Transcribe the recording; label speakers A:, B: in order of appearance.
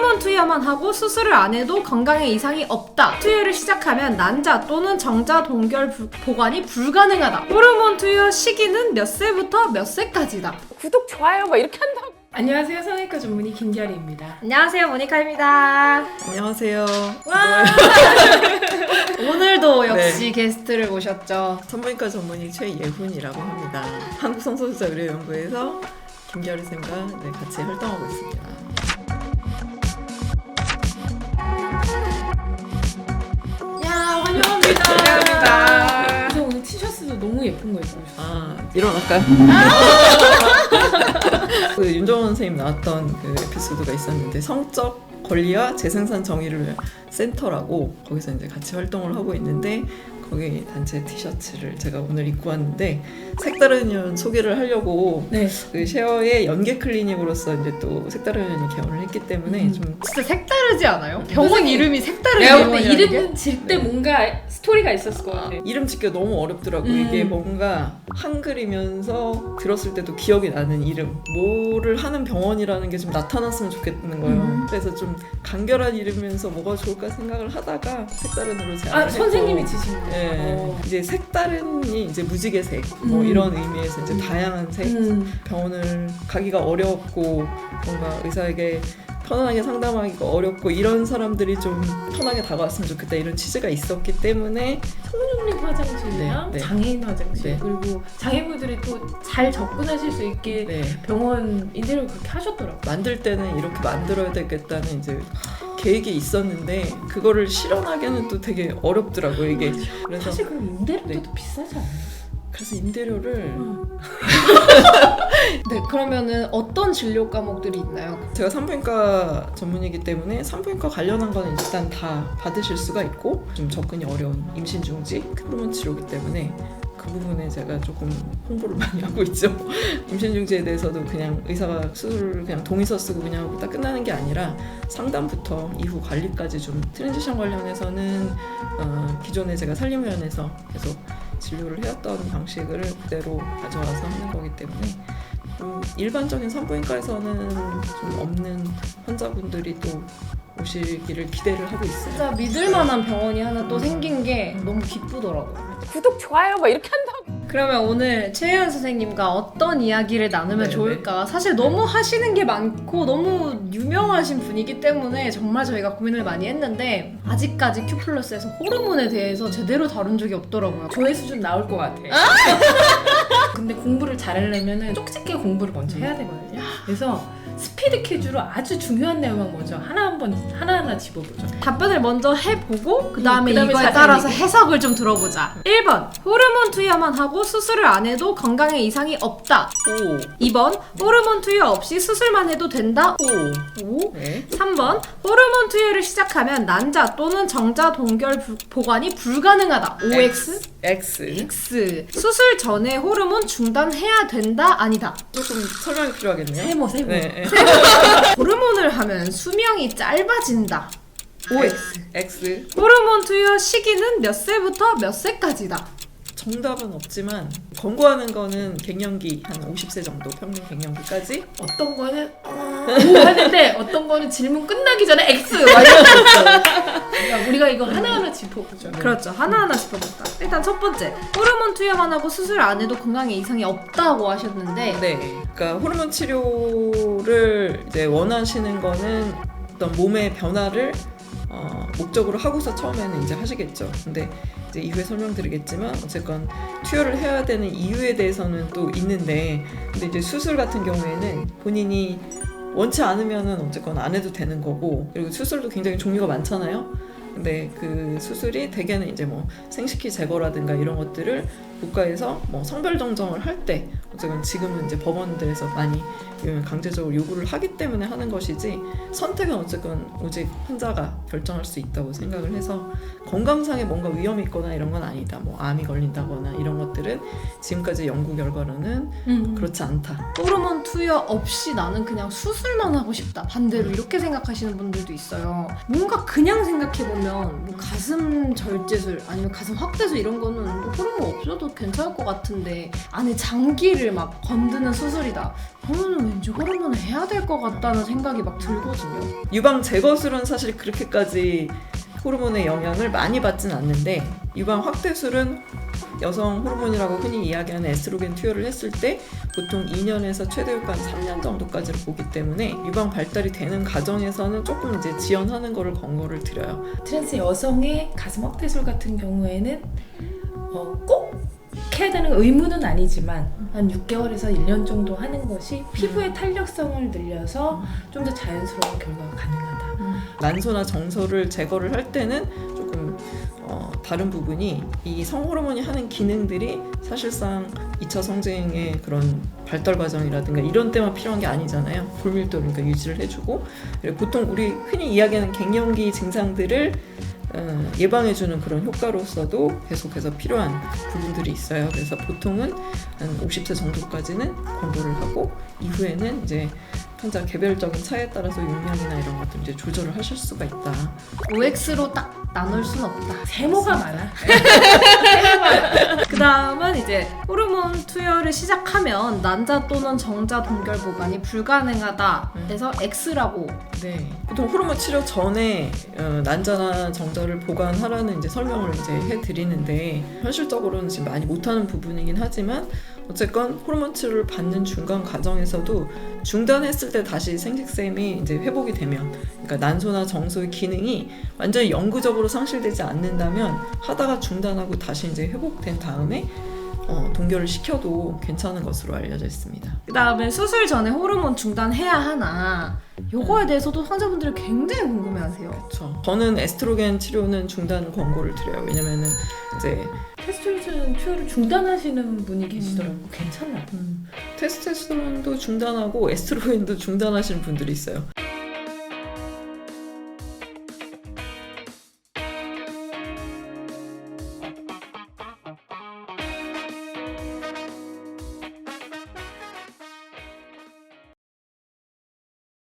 A: 호르몬 투여만 하고 수술을 안 해도 건강에 이상이 없다. 투여를 시작하면 난자 또는 정자 동결 보관이 불가능하다. 호르몬 투여 시기는 몇 세부터 몇 세까지다.
B: 구독, 좋아요 막 이렇게 한다고.
C: 안녕하세요. 성형외과 전문의 김결희입니다.
A: 안녕하세요, 모니카입니다.
D: 안녕하세요.
A: 와! 오늘도 역시 게스트를 모셨죠.
D: 산부인과 전문의 최예훈이라고 합니다. 한국성소수자의료연구에서 김결희 쌤과 같이 활동하고 있습니다.
C: 야, 환영합니다.
D: 환영합니다.
C: 그래서 오늘 티셔츠도 너무 예쁜 거 입고 오셨어요.
D: 일어날까요? 그 윤정원 선생님 나왔던 그 에피소드가 있었는데 성적 권리와 재생산 정의를 위한 센터라고 거기서 이제 같이 활동을 하고 있는데 거기 단체 티셔츠를 제가 오늘 입고 왔는데 색다른 연 소개를 하려고
C: 네.
D: 그 쉐어의 연계 클리닉으로서 이제 또 색다른 연이 개원을 했기 때문에 좀
A: 진짜 색다르지 않아요? 병원 이름이 색다르게
C: 내가 볼 때
A: 병원이라는 게?
C: 이름 질 때 뭔가 스토리가 있었을 것 같아.
D: 이름 짓기가 너무 어렵더라고. 이게 뭔가 한글이면서 들었을 때도 기억이 나는 이름, 뭐를 하는 병원이라는 게 좀 나타났으면 좋겠는 거예요. 그래서 좀 간결한 이름이면서 뭐가 좋을까 생각을 하다가 색다른으로 제안을 했고,
C: 선생님이 지신 거예요.
D: 네. 이제 색다른이 이제 무지개색 뭐 이런 의미에서 이제 다양한 색 병원을 가기가 어렵고 뭔가 의사에게 편안하게 상담하기가 어렵고 이런 사람들이 좀 편하게 다가왔으면 좋겠다 이런 취지가 있었기 때문에
C: 성형외과 화장실이랑
D: 네, 네.
C: 장애인 화장실
D: 네.
C: 그리고 장애인분들이 또 잘 접근하실 수 있게 병원 인테리어를 그렇게 하셨더라고요.
D: 만들 때는 이렇게 만들어야 되겠다는 이제 계획이 있었는데 그거를 실현하기는 또 되게 어렵더라고요 이게. 그래서
C: 사실 그럼 임대료도
D: 네.
C: 더 비싸지 않아요?
D: 그래서 임대료를
A: 네, 그러면은 어떤 진료 과목들이 있나요?
D: 제가 산부인과 전문이기 때문에 산부인과 관련한 거는 일단 다 받으실 수가 있고 좀 접근이 어려운 임신 중지 호르몬 치료기 때문에 그 부분에 제가 조금 홍보를 많이 하고 있죠. 임신 중지에 대해서도 그냥 의사가 수술을 그냥 동의서 쓰고 그냥 하고 딱 끝나는 게 아니라 상담부터 이후 관리까지 좀 트랜지션 관련해서는 기존에 제가 산림의원에서 계속 진료를 해왔던 방식을 그대로 가져와서 하는 거기 때문에 일반적인 산부인과에서는 좀 없는 환자분들이 또 오시기를 기대를 하고 있어요.
A: 진짜 믿을만한 병원이 하나 또 생긴 게 너무 기쁘더라고요.
B: 구독, 좋아요 막 이렇게 한다고.
A: 그러면 오늘 최혜연 선생님과 어떤 이야기를 나누면
D: 네네.
A: 좋을까? 사실 너무 하시는 게 많고 너무 유명하신 분이기 때문에 정말 저희가 고민을 많이 했는데 아직까지 큐플러스에서 호르몬에 대해서 제대로 다룬 적이 없더라고요.
C: 조회 수준 나올 것 같아. 근데 공부를 잘하려면 쪽집게 공부를 먼저 해야 되거든요. 그래서 스피드 퀴즈로 아주 중요한 내용만 먼저 하나하나 짚어보죠.
A: 답변을 먼저 해보고 그 다음에
C: 그다음에
A: 이거에
C: 자세히
A: 따라서
C: 얘기해.
A: 해석을 좀 들어보자. 1번 호르몬 투여만 하고 수술을 안 해도 건강에 이상이 없다. 2번 호르몬 투여 없이 수술만 해도 된다. 오.
D: 네.
A: 3번 호르몬 투여를 시작하면 난자 또는 정자 동결 보관이 불가능하다. OX?
D: X.
A: X. 수술 전에 호르몬 중단해야 된다. 아니다.
D: 조금 설명이 필요하겠네요.
C: 세모.
D: 네.
A: 호르몬을 하면 수명이 짧아진다. OX.
D: X.
A: 호르몬 투여 시기는 몇 세부터 몇 세까지다.
D: 정답은 없지만 권고하는 거는 갱년기 한 50세 정도 평균 갱년기까지.
C: 어떤 거는 오 하는데 어떤 거는 질문 끝나기 전에 X 막 이런 거 있어요. 그러니까 우리가 이거 하나하나 짚어보죠.
A: 그렇죠. 하나하나 짚어볼까. 일단 첫 번째, 호르몬 투여만 하고 수술 안 해도 건강에 이상이 없다고 하셨는데
D: 네. 그러니까 호르몬 치료를 이제 원하시는 거는 어떤 몸의 변화를 목적으로 하고서 처음에는 이제 하시겠죠. 근데 이제 이후에 설명드리겠지만 어쨌건 투여를 해야 되는 이유에 대해서는 또 있는데 근데 이제 수술 같은 경우에는 본인이 원치 않으면은 어쨌건 안 해도 되는 거고 그리고 수술도 굉장히 종류가 많잖아요. 근데 그 수술이 대개는 이제 뭐 생식기 제거라든가 이런 것들을 국가에서 뭐 성별 정정을 할 때 어쨌든 지금은 이제 법원들에서 많이 강제적으로 요구를 하기 때문에 하는 것이지 선택은 어쨌건 오직 환자가 결정할 수 있다고 생각을 해서 건강상에 뭔가 위험이 있거나 이런 건 아니다. 뭐 암이 걸린다거나 이런 것들은 지금까지 연구 결과로는 그렇지 않다.
A: 호르몬 투여 없이 나는 그냥 수술만 하고 싶다. 반대로 이렇게 생각하시는 분들도 있어요. 뭔가 그냥 생각해보면 뭐 가슴 절제술 아니면 가슴 확대술 이런 거는 뭐 호르몬 없어도 괜찮을 것 같은데 안에 장기를 남자분들이 막 건드는 수술이다. 그러면 왠지 호르몬을 해야 될 것 같다는 생각이 막 들거든요.
D: 유방 제거술은 사실 그렇게까지 호르몬의 영향을 많이 받진 않는데 유방 확대술은 여성 호르몬이라고 흔히 이야기하는 에스트로겐 투여를 했을 때 보통 2년에서 최대 효과 3년 정도까지를 보기 때문에 유방 발달이 되는 과정에서는 조금 이제 지연하는 거를 권고를 드려요.
C: 트랜스 여성의 가슴 확대술 같은 경우에는 꼭 해야 되는 의무는 아니지만 한 6개월에서 1년 정도 하는 것이 피부의 탄력성을 늘려서 좀 더 자연스러운 결과가 가능하다.
D: 난소나 정소를 제거를 할 때는 조금 다른 부분이 이 성호르몬이 하는 기능들이 사실상 2차 성징의 그런 발달 과정이라든가 이런 때만 필요한 게 아니잖아요. 골밀도 그러니까 유지를 해주고 그리고 보통 우리 흔히 이야기하는 갱년기 증상들을 예방해주는 그런 효과로서도 계속해서 필요한 부분들이 있어요. 그래서 보통은 한 50세 정도까지는 권고를 하고 이후에는 이제 환자 개별적인 차이에 따라서 용량이나 이런 것들 이제 조절을 하실 수가 있다.
A: OX로 딱 나눌 순 없다.
C: 세모가 많아.
A: 그 다음은 이제 호르몬 투여를 시작하면 난자 또는 정자 동결 보관이 불가능하다. 그래서 X라고.
D: 네. 보통 호르몬 치료 전에 난자나 정자를 보관하라는 이제 설명을 이제 해드리는데 현실적으로는 지금 많이 못하는 부분이긴 하지만 어쨌건 호르몬 치료를 받는 중간 과정에서도 중단했을 때 다시 생식샘이 이제 회복이 되면, 그러니까 난소나 정소의 기능이 완전히 영구적으로 상실되지 않는다면 하다가 중단하고 다시 이제 회복된 다음에 동결을 시켜도 괜찮은 것으로 알려져 있습니다.
A: 그 다음에 수술 전에 호르몬 중단해야 하나. 요거에 대해서도 환자분들이 굉장히 궁금해하세요.
D: 그렇죠. 저는 에스트로겐 치료는 중단 권고를 드려요. 왜냐면은 이제
C: 테스토스테론 투여를 중단하시는 분이 계시더라고요. 괜찮나?
D: 테스토스테론도 중단하고 에스트로겐도 중단하시는 분들이 있어요.